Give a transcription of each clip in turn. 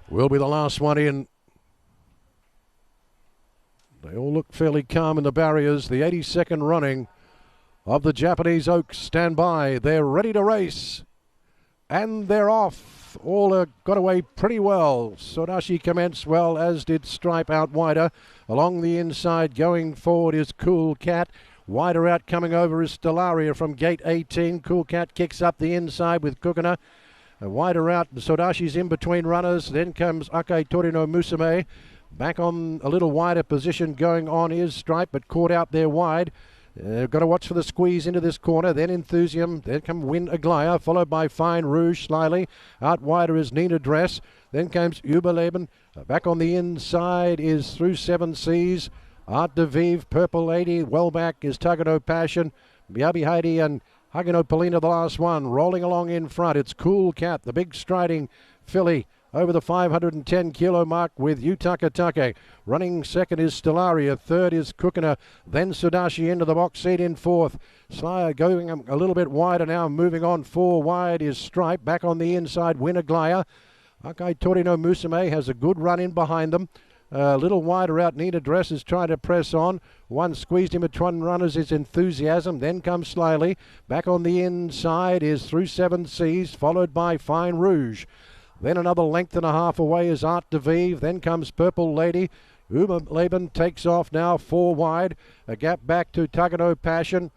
will be the last one in. They all look fairly calm in the barriers. The 82nd running of the Japanese Oaks stand by. They're ready to race. And they're off. All got away pretty well. Sodashi commenced well, as did Stripe out wider. Along the inside, going forward is Cool Cat. Wider out coming over is Stellaria from gate 18. Cool Cat kicks up the inside with Kukuna. Wider out, Sodashi's in between runners. Then comes Akai Torino Musume. Back on a little wider position going on is Stripe, but caught out there wide. Got to watch for the squeeze into this corner. Then Enthusiasm. Then come Win Aglaya, followed by Fine Rouge slyly. Out wider is Nina Dress. Then comes Überleben. Back on the inside is Through Seven Seas. Art de Vive, Purple Lady. Well back is Tagano Passion. Miyabi Heidi and Hagino Polina, the last one. Rolling along in front, it's Cool Cat, the big striding filly, over the 510 kilo mark with Utakatake. Running second is Stellaria. Third is Kukuna. Then Sudashi into the box seat in fourth. Slayer going a little bit wider now. Moving on 4 wide is Stripe. Back on the inside, Win Aglaya. Akai Torino Musume has a good run in behind them. A little wider out, Nina Dress is trying to press on. One squeezed in between runners is Enthusiasm. Then comes Slyly. Back on the inside is Through Seven Seas, followed by Fine Rouge. Then another length and a half away is Art de Vive. Then comes Purple Lady. Überleben takes off now 4 wide. A gap back to Tagano Passion.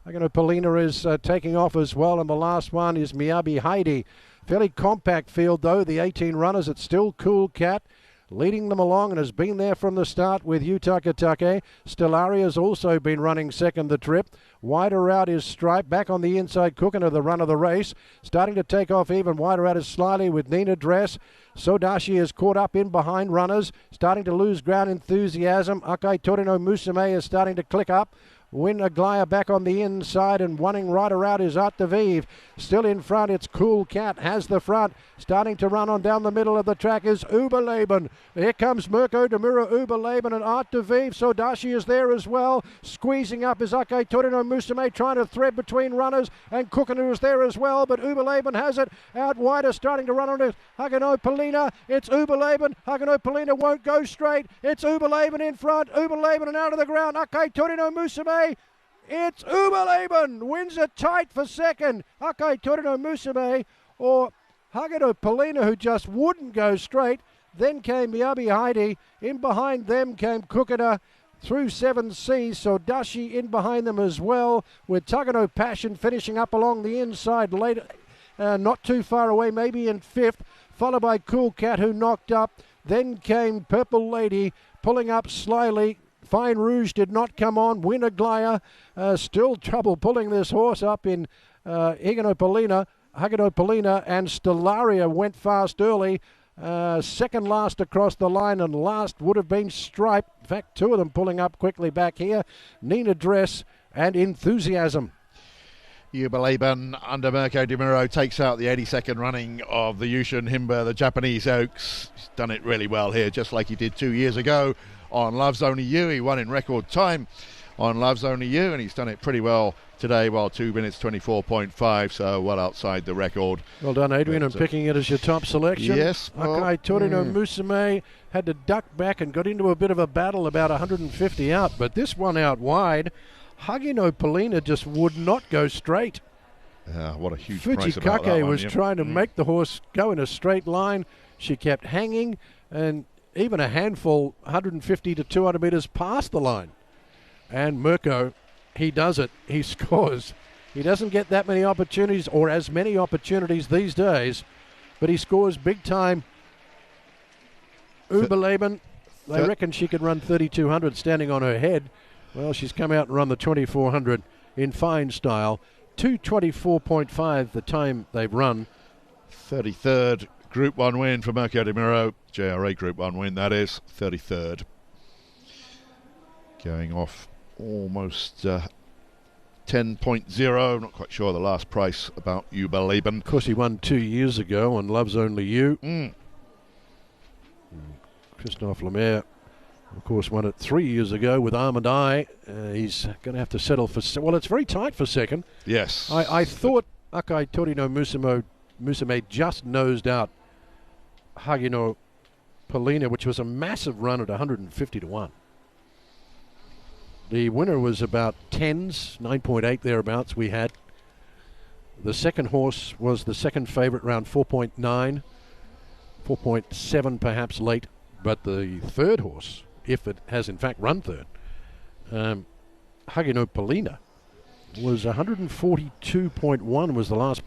Tagano Polina is taking off as well. And the last one is Miyabi Heidi. Fairly compact field though. The 18 runners, it's still Cool Cat leading them along and has been there from the start with Utakatake. Stellaria has also been running second the trip. Wider out is Stripe. Back on the inside, Kukuna, the run of the race. Starting to take off even wider out is Slyly with Nina Dress. Sodashi is caught up in behind runners. Starting to lose ground, Enthusiasm. Akai Torino Musume is starting to click up. Win Aglaya back on the inside, and running right around is Art de Vive. Still in front, it's Cool Cat, has the front. Starting to run on down the middle of the track is Überleben. Here comes Mirko Demura, Überleben, and Art de Vive. Sodashi is there as well. Squeezing up is Akai Torino Musume, trying to thread between runners, and Kukunu is there as well, but Überleben has it. Out wider, starting to run on it. Hagano Polina, it's Überleben. Hagano Polina won't go straight. It's Überleben in front. Überleben and out of the ground. Akai Torino Musume. It's Überleben wins it tight for second. Akai Torino Musume or Hagano Polina, who just wouldn't go straight. Then came Miyabi Heidi. In behind them came Kukuna. Through Seven Seas, Sodashi in behind them as well, with Tagano Passion finishing up along the inside later, not too far away, maybe in fifth, followed by Cool Cat, who knocked up. Then came Purple Lady pulling up slyly. Fine Rouge did not come on. Win Aglaya, still trouble pulling this horse up in Hagano Polina, and Stellaria went fast early. Second last across the line, and last would have been Stripe. In fact, 2 of them pulling up quickly back here. Nina Dress and Enthusiasm. Überleben under Mirko Demuro takes out the 82nd running of the Yushin Himba, the Japanese Oaks. He's done it really well here, just like he did 2 years ago on Love's Only You. He won in record time on Love's Only You, and he's done it pretty well today. 2 minutes 24.5, so well outside the record. Well done, Adrian, and picking it as your top selection. Yes. Akai Torino Musume had to duck back and got into a bit of a battle about 150 out, but this one out wide, Hagino Polina just would not go straight. What a huge price about that Fujikake one, was trying to make the horse go in a straight line. She kept hanging, and even a handful, 150 to 200 metres past the line. And Mirko, he does it. He scores. He doesn't get that many opportunities, or as many opportunities these days, but he scores big time. Überleben, they reckon she could run 3,200 standing on her head. Well, she's come out and run the 2,400 in fine style. 2:24.5 the time they've run. 33rd Group 1 win for Mirko Demuro. JRA Group 1 win, that is. 33rd. Going off almost 10.0. Not quite sure the last price about Überleben. Of course, he won 2 years ago on Love's Only You. Christophe Lemaire, of course, won it 3 years ago with Almond Eye. He's going to have to settle for... Well, it's very tight for second. Yes. I thought Akai Torino Musume just nosed out Hagino Polina, which was a massive run at 150 to 1. The winner was about 10s, 9.8 thereabouts we had. The second horse was the second favourite, around 4.9, 4.7 perhaps late. But the third horse, if it has in fact run third, Hagino Polina, was 142.1 was the last